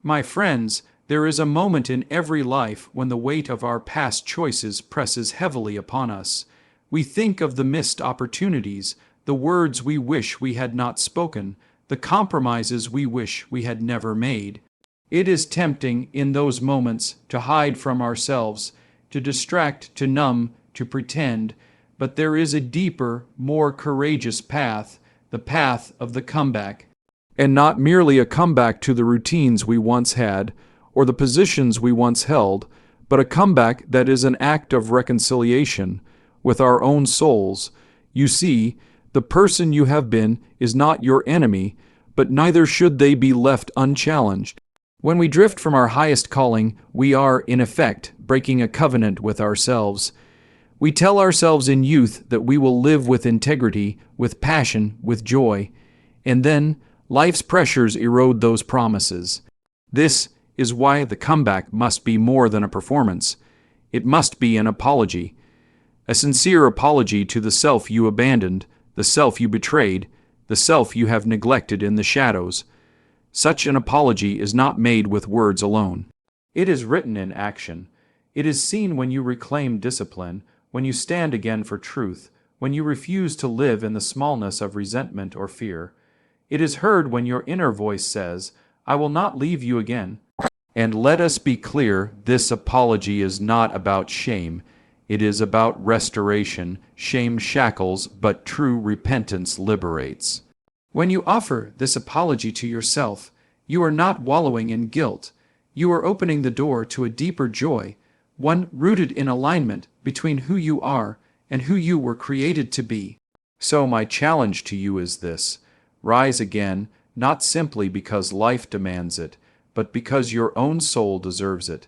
My friends, there is a moment in every life when the weight of our past choices presses heavily upon us. We think of the missed opportunities, the words we wish we had not spoken, the compromises we wish we had never made. It is tempting in those moments to hide from ourselves, to distract, to numb, to pretend, but there is a deeper, more courageous path, the path of the comeback. And not merely a comeback to the routines we once had, or the positions we once held, but a comeback that is an act of reconciliation with our own souls. You see, the person you have been is not your enemy, but neither should they be left unchallenged. When we drift from our highest calling, we are, in effect, breaking a covenant with ourselves. We tell ourselves in youth that we will live with integrity, with passion, with joy, and then life's pressures erode those promises. This is why the comeback must be more than a performance. It must be an apology. A sincere apology to the self you abandoned, the self you betrayed, the self you have neglected in the shadows. Such an apology is not made with words alone. It is written in action. It is seen when you reclaim discipline, when you stand again for truth, when you refuse to live in the smallness of resentment or fear. It is heard when your inner voice says, "I will not leave you again." And let us be clear, this apology is not about shame. It is about restoration. Shame shackles, but true repentance liberates. When you offer this apology to yourself, you are not wallowing in guilt. You are opening the door to a deeper joy, one rooted in alignment between who you are and who you were created to be. So my challenge to you is this: rise again, not simply because life demands it, but because your own soul deserves it.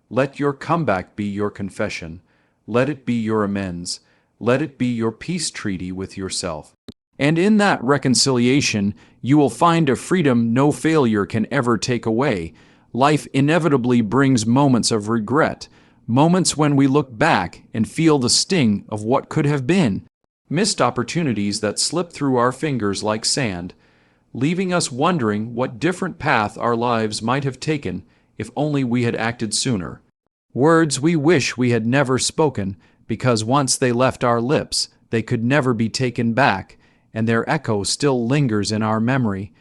Let your comeback be your confession. Let it be your amends. Let it be your peace treaty with yourself. And in that reconciliation, you will find a freedom no failure can ever take away. Life inevitably brings moments of regret, moments when we look back and feel the sting of what could have been, missed opportunities that slip through our fingers like sand, leaving us wondering what different path our lives might have taken if only we had acted sooner. Words we wish we had never spoken, because once they left our lips, they could never be taken back, and their echo still lingers in our memory.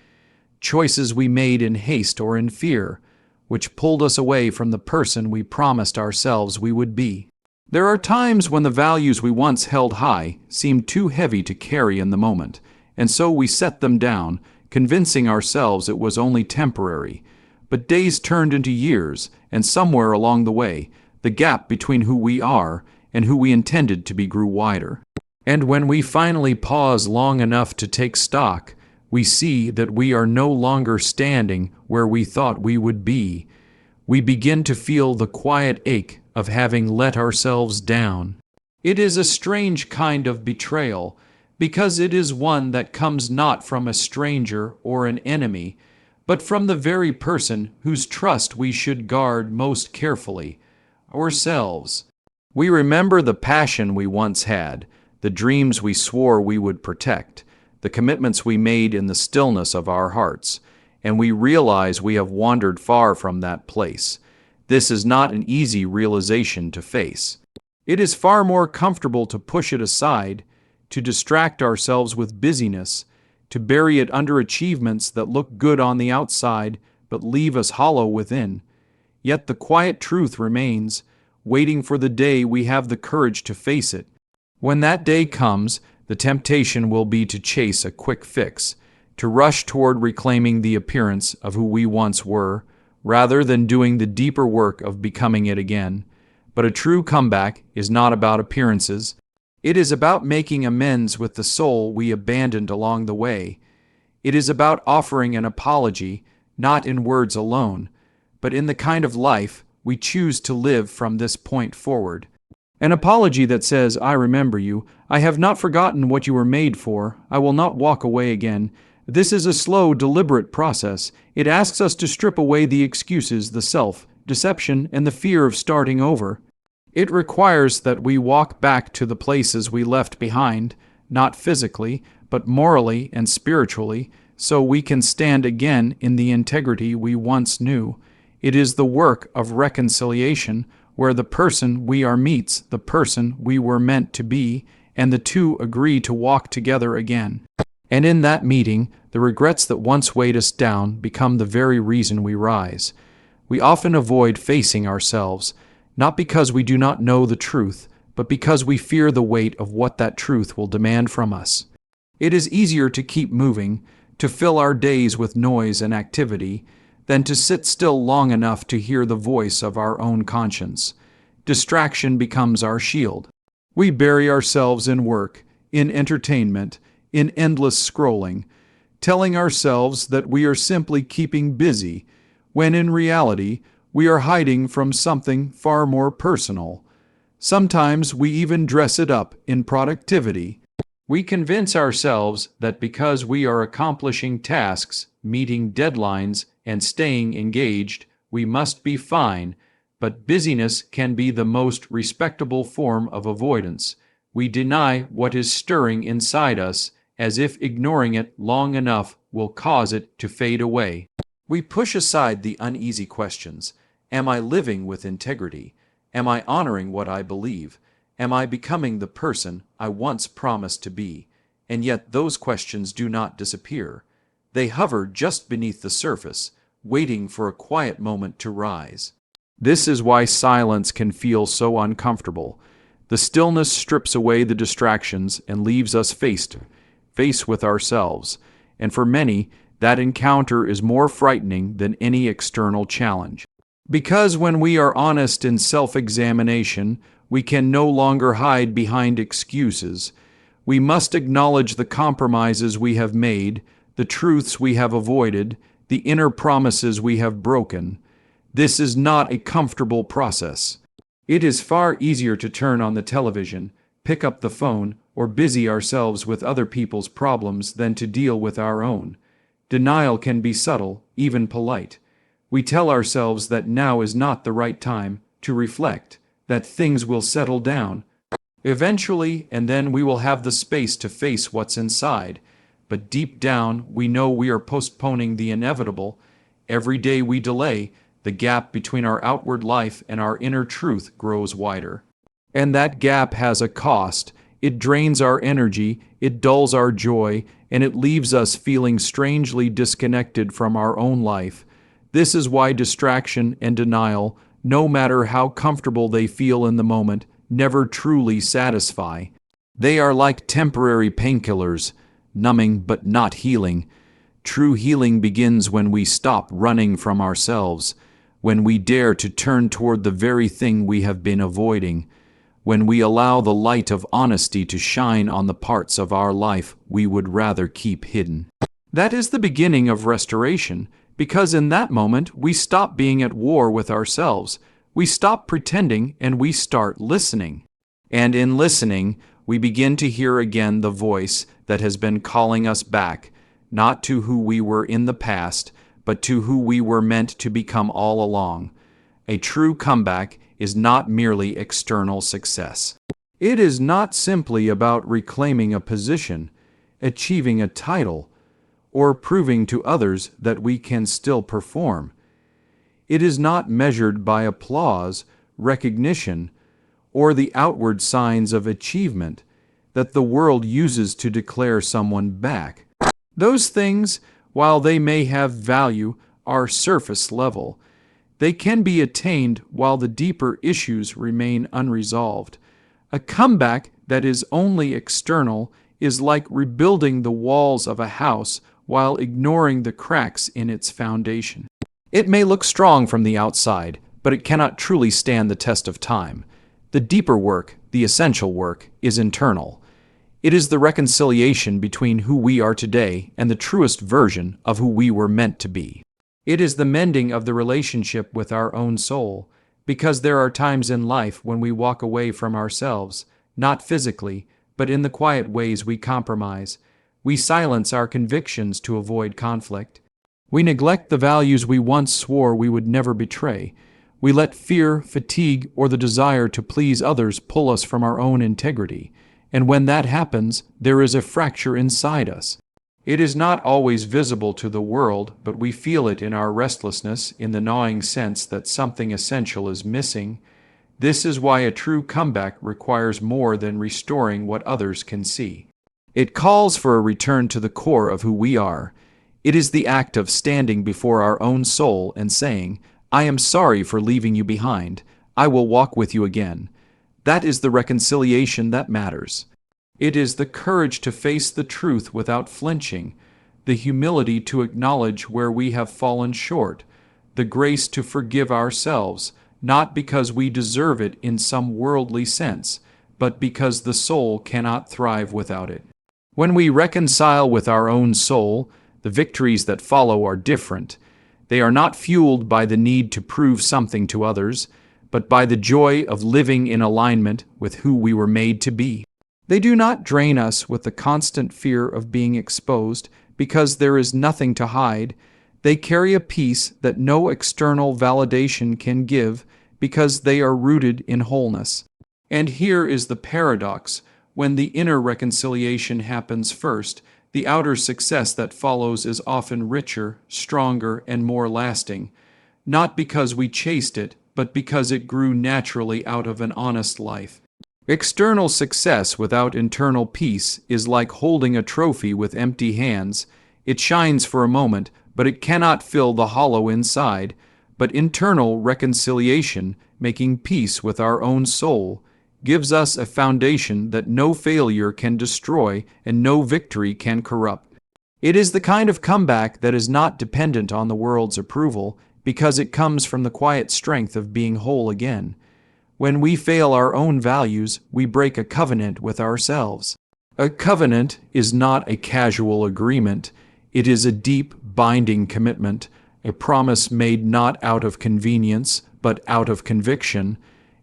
Choices we made in haste or in fear, which pulled us away from the person we promised ourselves we would be. There are times when the values we once held high seem too heavy to carry in the moment, and so we set them down, convincing ourselves it was only temporary. But days turned into years, and somewhere along the way, the gap between who we are and who we intended to be grew wider. And when we finally pause long enough to take stock, we see that we are no longer standing where we thought we would be. We begin to feel the quiet ache of having let ourselves down. It is a strange kind of betrayal, because it is one that comes not from a stranger or an enemy, but from the very person whose trust we should guard most carefully, ourselves. We remember the passion we once had, the dreams we swore we would protect, the commitments we made in the stillness of our hearts, and we realize we have wandered far from that place. This is not an easy realization to face. It is far more comfortable to push it aside, to distract ourselves with busyness, to bury it under achievements that look good on the outside but leave us hollow within. Yet the quiet truth remains, waiting for the day we have the courage to face it. When that day comes, the temptation will be to chase a quick fix, to rush toward reclaiming the appearance of who we once were, rather than doing the deeper work of becoming it again. But a true comeback is not about appearances. It is about making amends with the soul we abandoned along the way. It is about offering an apology, not in words alone, but in the kind of life we choose to live from this point forward. An apology that says, "I remember you. I have not forgotten what you were made for. I will not walk away again." This is a slow, deliberate process. It asks us to strip away the excuses, the self-deception, and the fear of starting over. It requires that we walk back to the places we left behind, not physically, but morally and spiritually, so we can stand again in the integrity we once knew. It is the work of reconciliation, where the person we are meets the person we were meant to be, and the two agree to walk together again. And in that meeting, the regrets that once weighed us down become the very reason we rise. We often avoid facing ourselves, not because we do not know the truth, but because we fear the weight of what that truth will demand from us. It is easier to keep moving, to fill our days with noise and activity, than to sit still long enough to hear the voice of our own conscience. Distraction becomes our shield. We bury ourselves in work, in entertainment, in endless scrolling, telling ourselves that we are simply keeping busy, when in reality we are hiding from something far more personal. Sometimes we even dress it up in productivity. We convince ourselves that because we are accomplishing tasks, meeting deadlines, and staying engaged, we must be fine, but busyness can be the most respectable form of avoidance. We deny what is stirring inside us, as if ignoring it long enough will cause it to fade away. We push aside the uneasy questions. Am I living with integrity? Am I honoring what I believe? Am I becoming the person I once promised to be? And yet those questions do not disappear. They hover just beneath the surface, waiting for a quiet moment to rise. This is why silence can feel so uncomfortable. The stillness strips away the distractions and leaves us face with ourselves. And for many, that encounter is more frightening than any external challenge. Because when we are honest in self-examination, we can no longer hide behind excuses. We must acknowledge the compromises we have made, the truths we have avoided, the inner promises we have broken. This is not a comfortable process. It is far easier to turn on the television, pick up the phone, or busy ourselves with other people's problems than to deal with our own. Denial can be subtle, even polite. We tell ourselves that now is not the right time to reflect, that things will settle down eventually, and then we will have the space to face what's inside. But deep down, we know we are postponing the inevitable. Every day we delay, the gap between our outward life and our inner truth grows wider. And that gap has a cost. It drains our energy, it dulls our joy, and it leaves us feeling strangely disconnected from our own life. This is why distraction and denial, no matter how comfortable they feel in the moment, never truly satisfy. They are like temporary painkillers, numbing but not healing. True healing begins when we stop running from ourselves, when we dare to turn toward the very thing we have been avoiding, when we allow the light of honesty to shine on the parts of our life we would rather keep hidden. That is the beginning of restoration, because in that moment we stop being at war with ourselves. We stop pretending and we start listening. And in listening, we begin to hear again the voice that has been calling us back, not to who we were in the past, but to who we were meant to become all along. A true comeback is not merely external success. It is not simply about reclaiming a position, achieving a title, or proving to others that we can still perform. It is not measured by applause, recognition, or the outward signs of achievement that the world uses to declare someone back. Those things, while they may have value, are surface level. They can be attained while the deeper issues remain unresolved. A comeback that is only external is like rebuilding the walls of a house while ignoring the cracks in its foundation. It may look strong from the outside, but it cannot truly stand the test of time. The deeper work, the essential work, is internal. It is the reconciliation between who we are today and the truest version of who we were meant to be. It is the mending of the relationship with our own soul, because there are times in life when we walk away from ourselves, not physically, but in the quiet ways we compromise. We silence our convictions to avoid conflict. We neglect the values we once swore we would never betray. We let fear, fatigue, or the desire to please others pull us from our own integrity. And when that happens, there is a fracture inside us. It is not always visible to the world, but we feel it in our restlessness, in the gnawing sense that something essential is missing. This is why a true comeback requires more than restoring what others can see. It calls for a return to the core of who we are. It is the act of standing before our own soul and saying, "I am sorry for leaving you behind. I will walk with you again." That is the reconciliation that matters. It is the courage to face the truth without flinching, the humility to acknowledge where we have fallen short, the grace to forgive ourselves, not because we deserve it in some worldly sense, but because the soul cannot thrive without it. When we reconcile with our own soul, the victories that follow are different. They are not fueled by the need to prove something to others, but by the joy of living in alignment with who we were made to be. They do not drain us with the constant fear of being exposed, because there is nothing to hide. They carry a peace that no external validation can give, because they are rooted in wholeness. And here is the paradox. When the inner reconciliation happens first, the outer success that follows is often richer, stronger, and more lasting, not because we chased it, but because it grew naturally out of an honest life. External success without internal peace is like holding a trophy with empty hands. It shines for a moment, but it cannot fill the hollow inside. But internal reconciliation, making peace with our own soul, gives us a foundation that no failure can destroy and no victory can corrupt. It is the kind of comeback that is not dependent on the world's approval, because it comes from the quiet strength of being whole again. When we fail our own values, we break a covenant with ourselves. A covenant is not a casual agreement. It is a deep, binding commitment, a promise made not out of convenience, but out of conviction.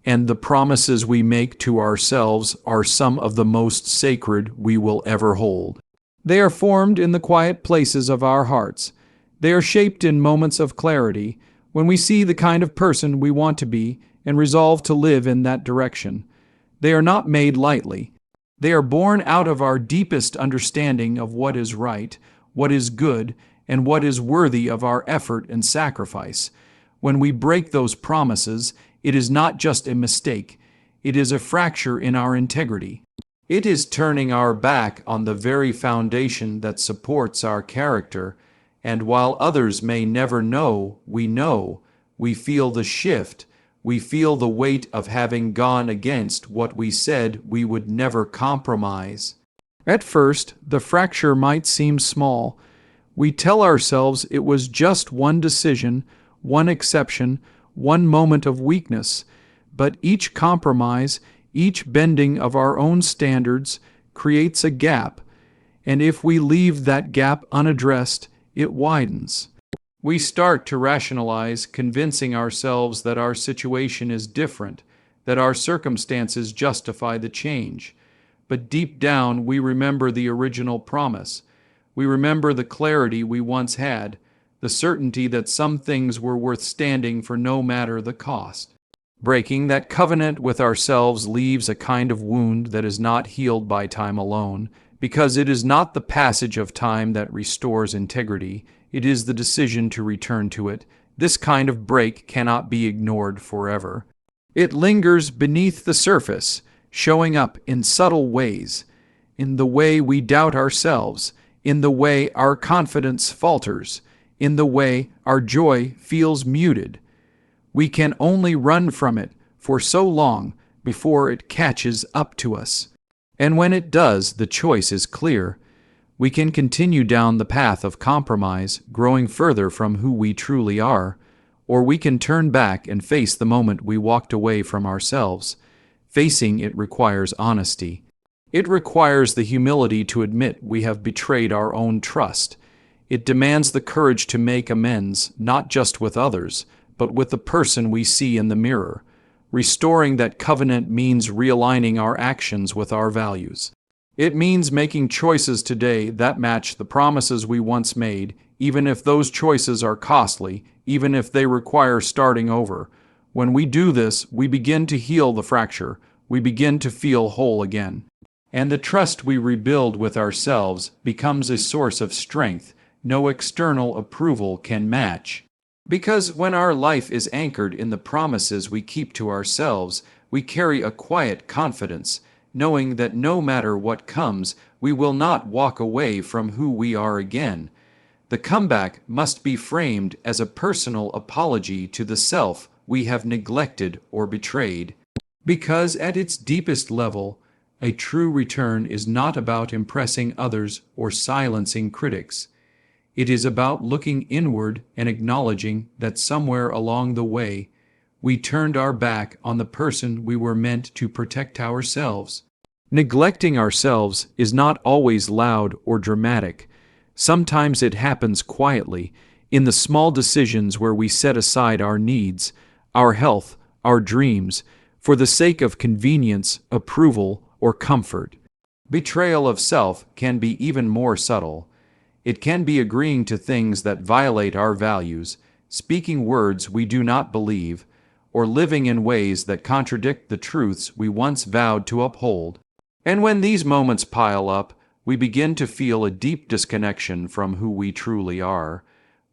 And the promises we make to ourselves are some of the most sacred we will ever hold. They are formed in the quiet places of our hearts. They are shaped in moments of clarity, when we see the kind of person we want to be and resolve to live in that direction. They are not made lightly. They are born out of our deepest understanding of what is right, what is good, and what is worthy of our effort and sacrifice. When we break those promises, it is not just a mistake. It is a fracture in our integrity. It is turning our back on the very foundation that supports our character, and while others may never know, we feel the shift. We feel the weight of having gone against what we said we would never compromise. At first, the fracture might seem small. We tell ourselves it was just one decision, one exception, one moment of weakness. But each compromise, each bending of our own standards, creates a gap. And if we leave that gap unaddressed, it widens. We start to rationalize, convincing ourselves that our situation is different, that our circumstances justify the change. But deep down, we remember the original promise. We remember the clarity we once had, the certainty that some things were worth standing for no matter the cost. Breaking that covenant with ourselves leaves a kind of wound that is not healed by time alone, because it is not the passage of time that restores integrity. It is the decision to return to it. This kind of break cannot be ignored forever. It lingers beneath the surface, showing up in subtle ways, in the way we doubt ourselves, in the way our confidence falters, in the way our joy feels muted. We can only run from it for so long before it catches up to us. And when it does, the choice is clear. We can continue down the path of compromise, growing further from who we truly are, or we can turn back and face the moment we walked away from ourselves. Facing it requires honesty. It requires the humility to admit we have betrayed our own trust. It demands the courage to make amends, not just with others, but with the person we see in the mirror. Restoring that covenant means realigning our actions with our values. It means making choices today that match the promises we once made, even if those choices are costly, even if they require starting over. When we do this, we begin to heal the fracture. We begin to feel whole again. And the trust we rebuild with ourselves becomes a source of strength no external approval can match. Because when our life is anchored in the promises we keep to ourselves, we carry a quiet confidence, knowing that no matter what comes, we will not walk away from who we are again. The comeback must be framed as a personal apology to the self we have neglected or betrayed. Because at its deepest level, a true return is not about impressing others or silencing critics. It is about looking inward and acknowledging that somewhere along the way, we turned our back on the person we were meant to protect ourselves. Neglecting ourselves is not always loud or dramatic. Sometimes it happens quietly, in the small decisions where we set aside our needs, our health, our dreams, for the sake of convenience, approval, or comfort. Betrayal of self can be even more subtle. It can be agreeing to things that violate our values, speaking words we do not believe, or living in ways that contradict the truths we once vowed to uphold. And when these moments pile up, we begin to feel a deep disconnection from who we truly are.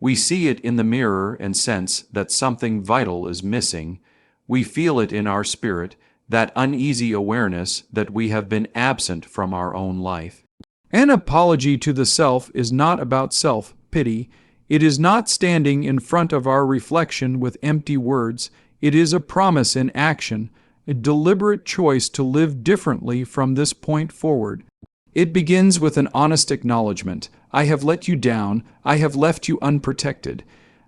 We see it in the mirror and sense that something vital is missing. We feel it in our spirit, that uneasy awareness that we have been absent from our own life. An apology to the self is not about self-pity. It is not standing in front of our reflection with empty words. It is a promise in action, a deliberate choice to live differently from this point forward. It begins with an honest acknowledgement. I have let you down. I have left you unprotected.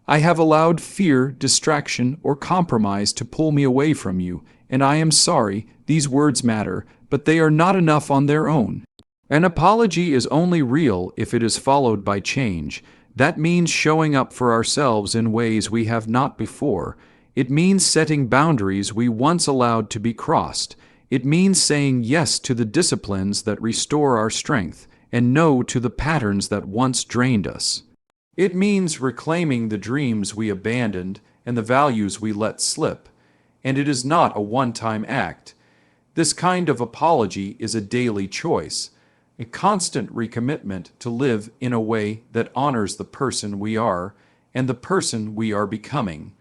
I have allowed fear, distraction, or compromise to pull me away from you, and I am sorry. These words matter, but they are not enough on their own. An apology is only real if it is followed by change. That means showing up for ourselves in ways we have not before. It means setting boundaries we once allowed to be crossed. It means saying yes to the disciplines that restore our strength and no to the patterns that once drained us. It means reclaiming the dreams we abandoned and the values we let slip. And it is not a one-time act. This kind of apology is a daily choice, a constant recommitment to live in a way that honors the person we are and the person we are becoming.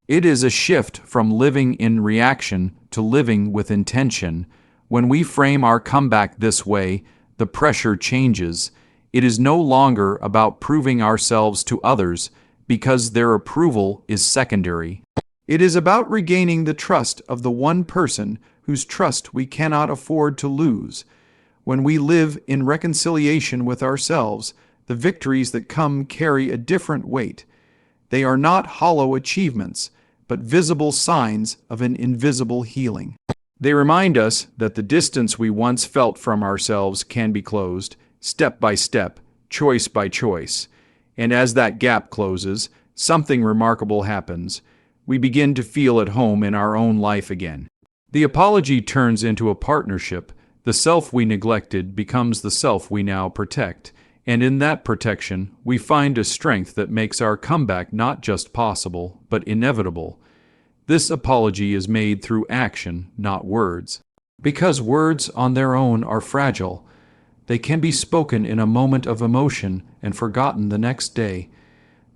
It is a shift from living in reaction to living with intention. When we frame our comeback this way, the pressure changes. It is no longer about proving ourselves to others because their approval is secondary. It is about regaining the trust of the one person whose trust we cannot afford to lose. When we live in reconciliation with ourselves, the victories that come carry a different weight. They are not hollow achievements, but visible signs of an invisible healing. They remind us that the distance we once felt from ourselves can be closed, step by step, choice by choice. And as that gap closes, something remarkable happens. We begin to feel at home in our own life again. The apology turns into a partnership. The self we neglected becomes the self we now protect, and in that protection, we find a strength that makes our comeback not just possible, but inevitable. This apology is made through action, not words. Because words on their own are fragile. They can be spoken in a moment of emotion and forgotten the next day.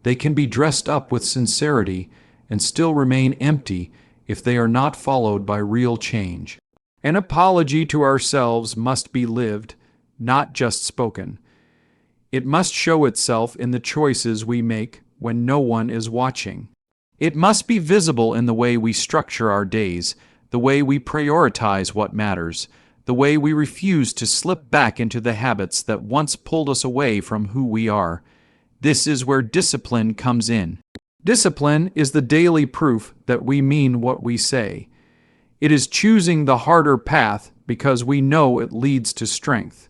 They can be dressed up with sincerity and still remain empty if they are not followed by real change. An apology to ourselves must be lived, not just spoken. It must show itself in the choices we make when no one is watching. It must be visible in the way we structure our days, the way we prioritize what matters, the way we refuse to slip back into the habits that once pulled us away from who we are. This is where discipline comes in. Discipline is the daily proof that we mean what we say. It is choosing the harder path because we know it leads to strength.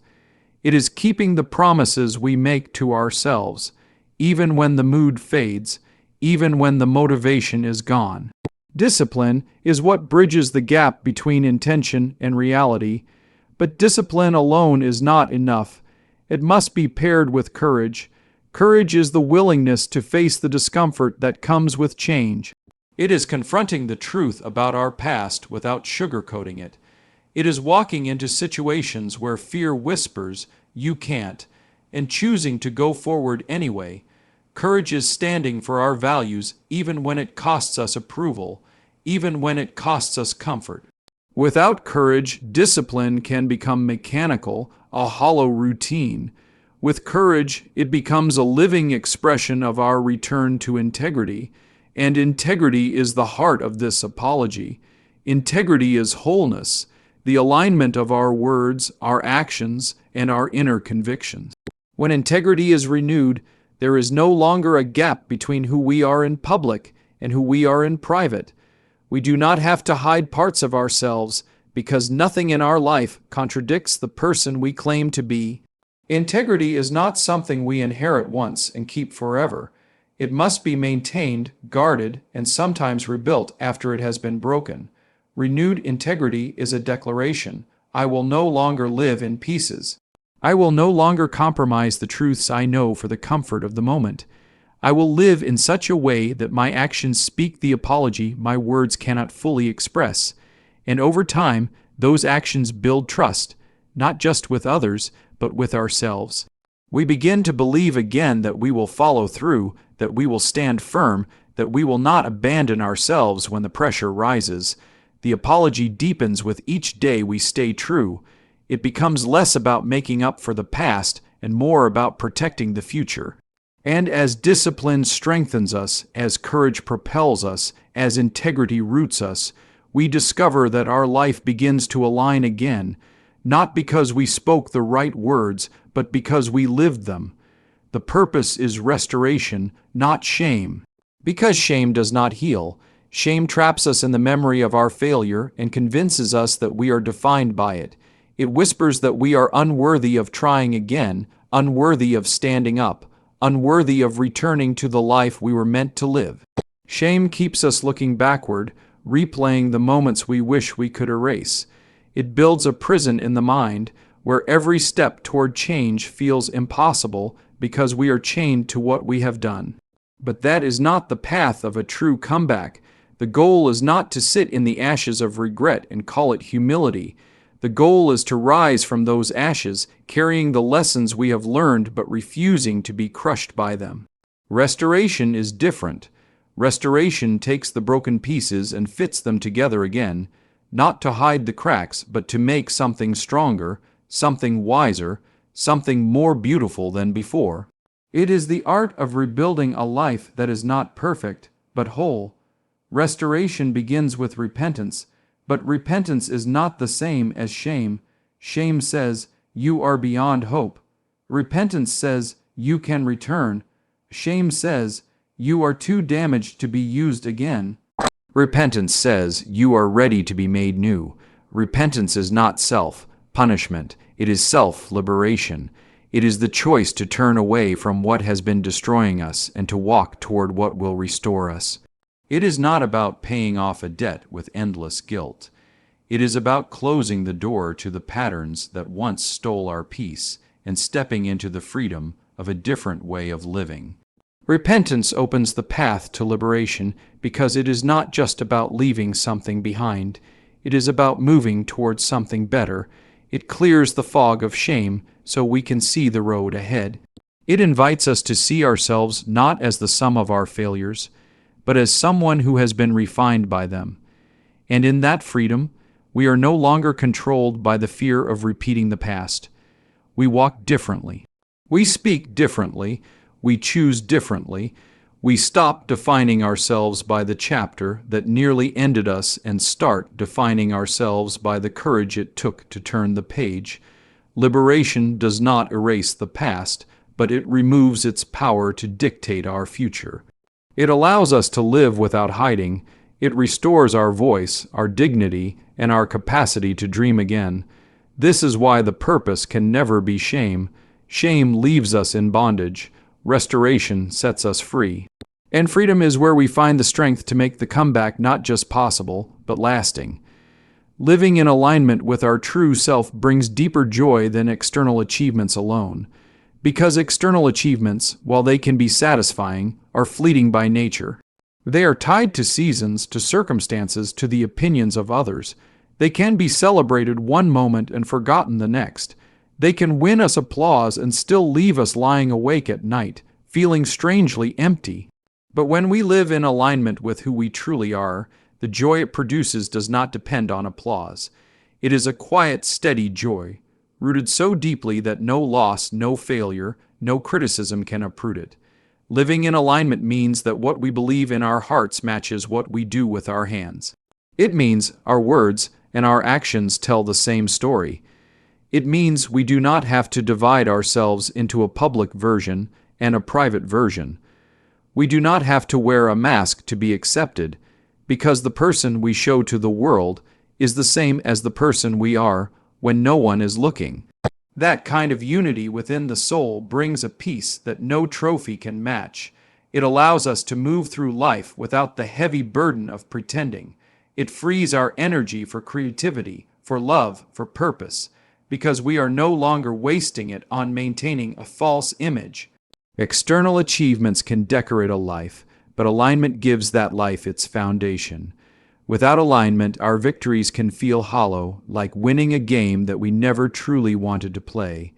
It is keeping the promises we make to ourselves, even when the mood fades, even when the motivation is gone. Discipline is what bridges the gap between intention and reality, but discipline alone is not enough. It must be paired with courage. Courage is the willingness to face the discomfort that comes with change. It is confronting the truth about our past without sugarcoating it. It is walking into situations where fear whispers, "You can't," and choosing to go forward anyway. Courage is standing for our values even when it costs us approval, even when it costs us comfort. Without courage, discipline can become mechanical, a hollow routine. With courage, it becomes a living expression of our return to integrity, and integrity is the heart of this apology. Integrity is wholeness, the alignment of our words, our actions, and our inner convictions. When integrity is renewed, there is no longer a gap between who we are in public and who we are in private. We do not have to hide parts of ourselves because nothing in our life contradicts the person we claim to be. Integrity is not something we inherit once and keep forever. It must be maintained, guarded, and sometimes rebuilt after it has been broken. Renewed integrity is a declaration: I will no longer live in pieces. I will no longer compromise the truths I know for the comfort of the moment. I will live in such a way that my actions speak the apology my words cannot fully express. And over time, those actions build trust, not just with others, but with ourselves. We begin to believe again that we will follow through, that we will stand firm, that we will not abandon ourselves when the pressure rises. The apology deepens with each day we stay true. It becomes less about making up for the past and more about protecting the future. And as discipline strengthens us, as courage propels us, as integrity roots us, we discover that our life begins to align again, not because we spoke the right words, but because we lived them. The purpose is restoration, not shame. Because shame does not heal. Shame traps us in the memory of our failure and convinces us that we are defined by it. It whispers that we are unworthy of trying again, unworthy of standing up, unworthy of returning to the life we were meant to live. Shame keeps us looking backward, replaying the moments we wish we could erase. It builds a prison in the mind where every step toward change feels impossible because we are chained to what we have done. But that is not the path of a true comeback. The goal is not to sit in the ashes of regret and call it humility. The goal is to rise from those ashes, carrying the lessons we have learned but refusing to be crushed by them. Restoration is different. Restoration takes the broken pieces and fits them together again, not to hide the cracks, but to make something stronger, something wiser, something more beautiful than before. It is the art of rebuilding a life that is not perfect, but whole. Restoration begins with repentance, but repentance is not the same as shame. Shame says, "You are beyond hope." Repentance says, "You can return." Shame says, "You are too damaged to be used again." Repentance says, "You are ready to be made new." Repentance is not self-punishment. It is self-liberation. It is the choice to turn away from what has been destroying us and to walk toward what will restore us. It is not about paying off a debt with endless guilt. It is about closing the door to the patterns that once stole our peace and stepping into the freedom of a different way of living. Repentance opens the path to liberation because it is not just about leaving something behind. It is about moving towards something better. It clears the fog of shame so we can see the road ahead. It invites us to see ourselves not as the sum of our failures, but as someone who has been refined by them. And in that freedom, we are no longer controlled by the fear of repeating the past. We walk differently. We speak differently. We choose differently. We stop defining ourselves by the chapter that nearly ended us and start defining ourselves by the courage it took to turn the page. Liberation does not erase the past, but it removes its power to dictate our future. It allows us to live without hiding. It restores our voice, our dignity, and our capacity to dream again. This is why the purpose can never be shame. Shame leaves us in bondage. Restoration sets us free. And freedom is where we find the strength to make the comeback not just possible, but lasting. Living in alignment with our true self brings deeper joy than external achievements alone. Because external achievements, while they can be satisfying, are fleeting by nature. They are tied to seasons, to circumstances, to the opinions of others. They can be celebrated one moment and forgotten the next. They can win us applause and still leave us lying awake at night, feeling strangely empty. But when we live in alignment with who we truly are, the joy it produces does not depend on applause. It is a quiet, steady joy, rooted so deeply that no loss, no failure, no criticism can uproot it. Living in alignment means that what we believe in our hearts matches what we do with our hands. It means our words and our actions tell the same story. It means we do not have to divide ourselves into a public version and a private version. We do not have to wear a mask to be accepted, because the person we show to the world is the same as the person we are when no one is looking. That kind of unity within the soul brings a peace that no trophy can match. It allows us to move through life without the heavy burden of pretending. It frees our energy for creativity, for love, for purpose, because we are no longer wasting it on maintaining a false image. External achievements can decorate a life, but alignment gives that life its foundation. Without alignment, our victories can feel hollow, like winning a game that we never truly wanted to play.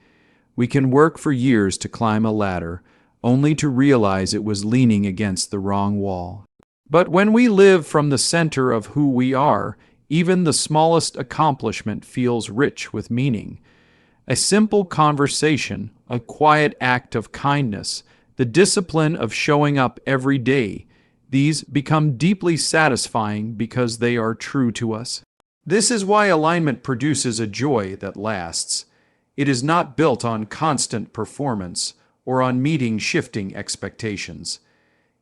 We can work for years to climb a ladder, only to realize it was leaning against the wrong wall. But when we live from the center of who we are, even the smallest accomplishment feels rich with meaning. A simple conversation, a quiet act of kindness, the discipline of showing up every day, these become deeply satisfying because they are true to us. This is why alignment produces a joy that lasts. It is not built on constant performance or on meeting shifting expectations.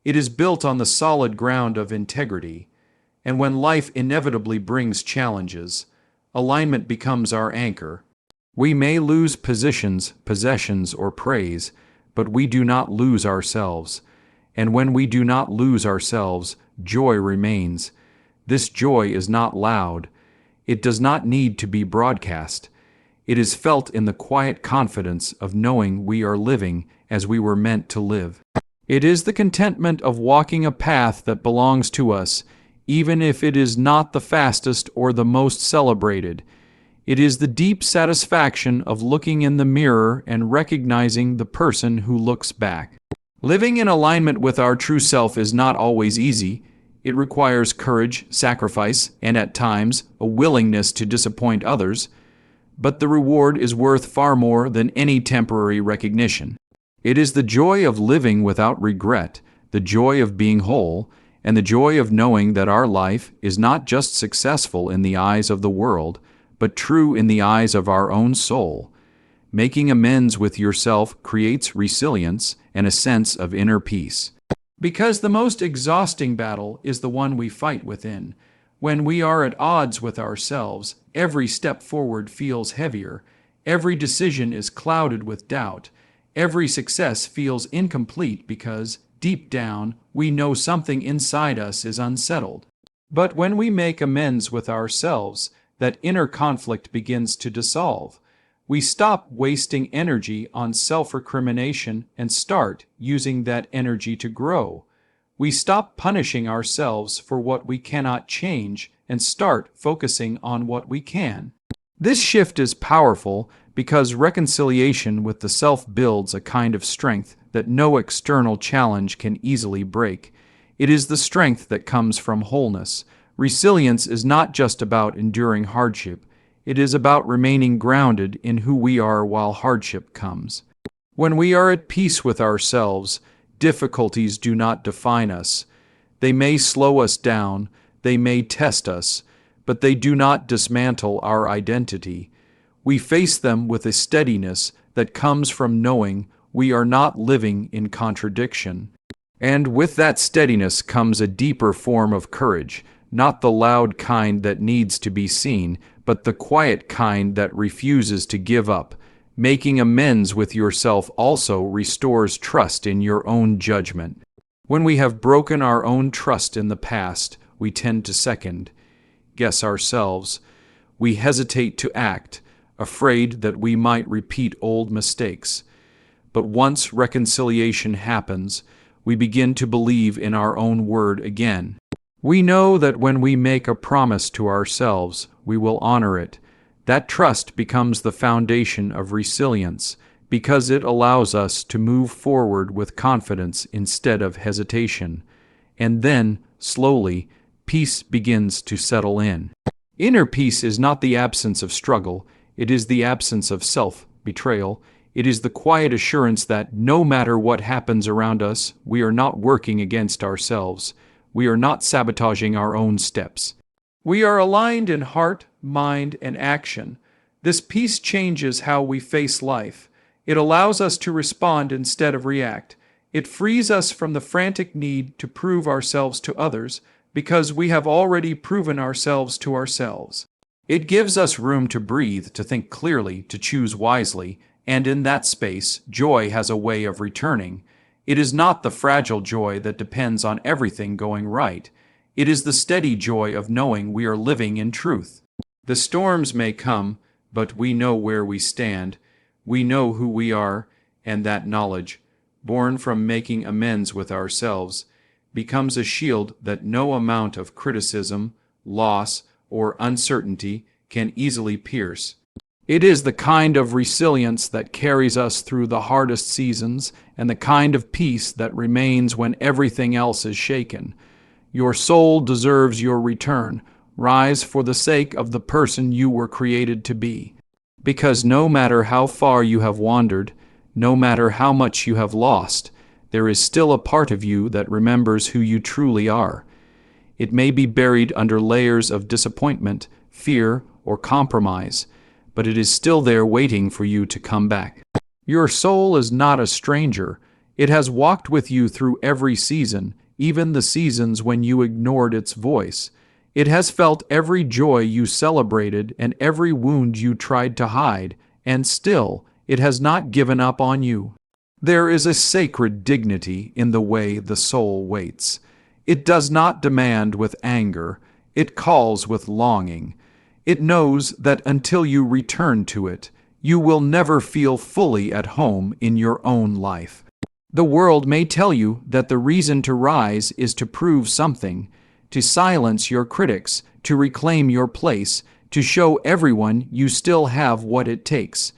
It is built on the solid ground of integrity. And when life inevitably brings challenges, alignment becomes our anchor. We may lose positions, possessions, or praise, but we do not lose ourselves. And when we do not lose ourselves, joy remains. This joy is not loud. It does not need to be broadcast. It is felt in the quiet confidence of knowing we are living as we were meant to live. It is the contentment of walking a path that belongs to us, even if it is not the fastest or the most celebrated. It is the deep satisfaction of looking in the mirror and recognizing the person who looks back. Living in alignment with our true self is not always easy. It requires courage, sacrifice, and at times, a willingness to disappoint others. But the reward is worth far more than any temporary recognition. It is the joy of living without regret, the joy of being whole, and the joy of knowing that our life is not just successful in the eyes of the world, but true in the eyes of our own soul. Making amends with yourself creates resilience and a sense of inner peace. Because the most exhausting battle is the one we fight within. When we are at odds with ourselves, every step forward feels heavier, every decision is clouded with doubt, every success feels incomplete because, deep down, we know something inside us is unsettled. But when we make amends with ourselves, that inner conflict begins to dissolve. We stop wasting energy on self-recrimination and start using that energy to grow. We stop punishing ourselves for what we cannot change and start focusing on what we can. This shift is powerful because reconciliation with the self builds a kind of strength that no external challenge can easily break. It is the strength that comes from wholeness. Resilience is not just about enduring hardship. It is about remaining grounded in who we are while hardship comes. When we are at peace with ourselves, difficulties do not define us. They may slow us down, they may test us, but they do not dismantle our identity. We face them with a steadiness that comes from knowing we are not living in contradiction. And with that steadiness comes a deeper form of courage, not the loud kind that needs to be seen, but the quiet kind that refuses to give up. Making amends with yourself also restores trust in your own judgment. When we have broken our own trust in the past, we tend to second-guess ourselves. We hesitate to act, afraid that we might repeat old mistakes. But once reconciliation happens, we begin to believe in our own word again. We know that when we make a promise to ourselves, we will honor it. That trust becomes the foundation of resilience because it allows us to move forward with confidence instead of hesitation. And then, slowly, peace begins to settle in. Inner peace is not the absence of struggle, it is the absence of self-betrayal. It is the quiet assurance that no matter what happens around us, we are not working against ourselves. We are not sabotaging our own steps. We are aligned in heart, mind, and action. This peace changes how we face life. It allows us to respond instead of react. It frees us from the frantic need to prove ourselves to others because we have already proven ourselves to ourselves. It gives us room to breathe, to think clearly, to choose wisely, and in that space, joy has a way of returning. It is not the fragile joy that depends on everything going right. It is the steady joy of knowing we are living in truth. The storms may come, but we know where we stand. We know who we are, and that knowledge, born from making amends with ourselves, becomes a shield that no amount of criticism, loss, or uncertainty can easily pierce. It is the kind of resilience that carries us through the hardest seasons and the kind of peace that remains when everything else is shaken. Your soul deserves your return. Rise for the sake of the person you were created to be. Because no matter how far you have wandered, no matter how much you have lost, there is still a part of you that remembers who you truly are. It may be buried under layers of disappointment, fear, or compromise, but it is still there waiting for you to come back. Your soul is not a stranger. It has walked with you through every season, even the seasons when you ignored its voice. It has felt every joy you celebrated and every wound you tried to hide, and still, it has not given up on you. There is a sacred dignity in the way the soul waits. It does not demand with anger, it calls with longing. It knows that until you return to it, you will never feel fully at home in your own life. The world may tell you that the reason to rise is to prove something, to silence your critics, to reclaim your place, to show everyone you still have what it takes.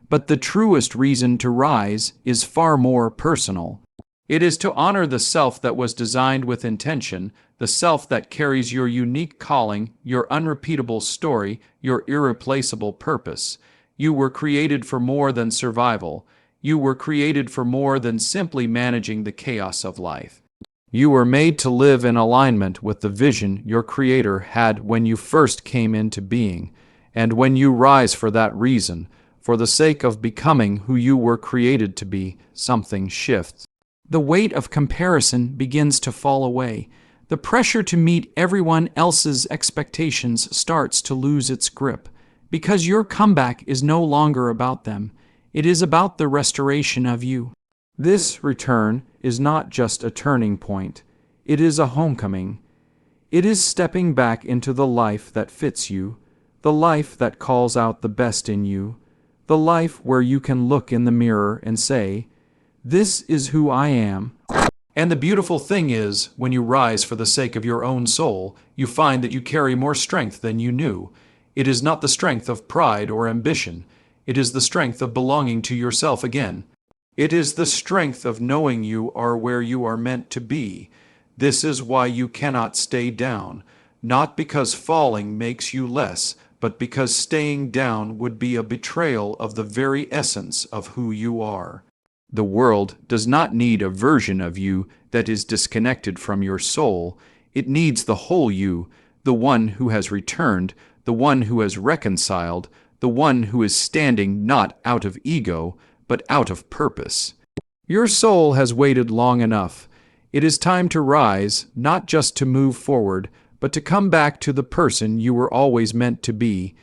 But the truest reason to rise is far more personal. It is to honor the self that was designed with intention, the self that carries your unique calling, your unrepeatable story, your irreplaceable purpose. You were created for more than survival. You were created for more than simply managing the chaos of life. You were made to live in alignment with the vision your Creator had when you first came into being. And when you rise for that reason, for the sake of becoming who you were created to be, something shifts. The weight of comparison begins to fall away. The pressure to meet everyone else's expectations starts to lose its grip, because your comeback is no longer about them. It is about the restoration of you. This return is not just a turning point. It is a homecoming. It is stepping back into the life that fits you, the life that calls out the best in you, the life where you can look in the mirror and say, "This is who I am." And the beautiful thing is, when you rise for the sake of your own soul, you find that you carry more strength than you knew. It is not the strength of pride or ambition. It is the strength of belonging to yourself again. It is the strength of knowing you are where you are meant to be. This is why you cannot stay down, not because falling makes you less, but because staying down would be a betrayal of the very essence of who you are. The world does not need a version of you that is disconnected from your soul. It needs the whole you, the one who has returned, the one who has reconciled, the one who is standing not out of ego, but out of purpose. Your soul has waited long enough. It is time to rise, not just to move forward, but to come back to the person you were always meant to be.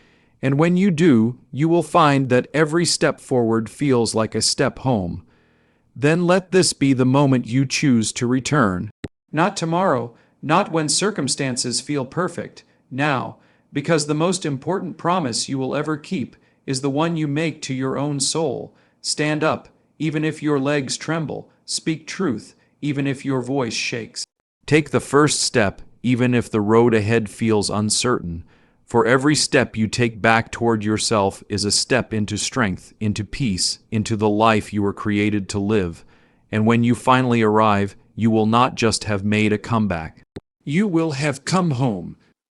And when you do, you will find that every step forward feels like a step home. Then let this be the moment you choose to return. Not tomorrow, not when circumstances feel perfect. Now, because the most important promise you will ever keep is the one you make to your own soul. Stand up, even if your legs tremble. Speak truth, even if your voice shakes. Take the first step, even if the road ahead feels uncertain. For every step you take back toward yourself is a step into strength, into peace, into the life you were created to live. And when you finally arrive, you will not just have made a comeback. You will have come home,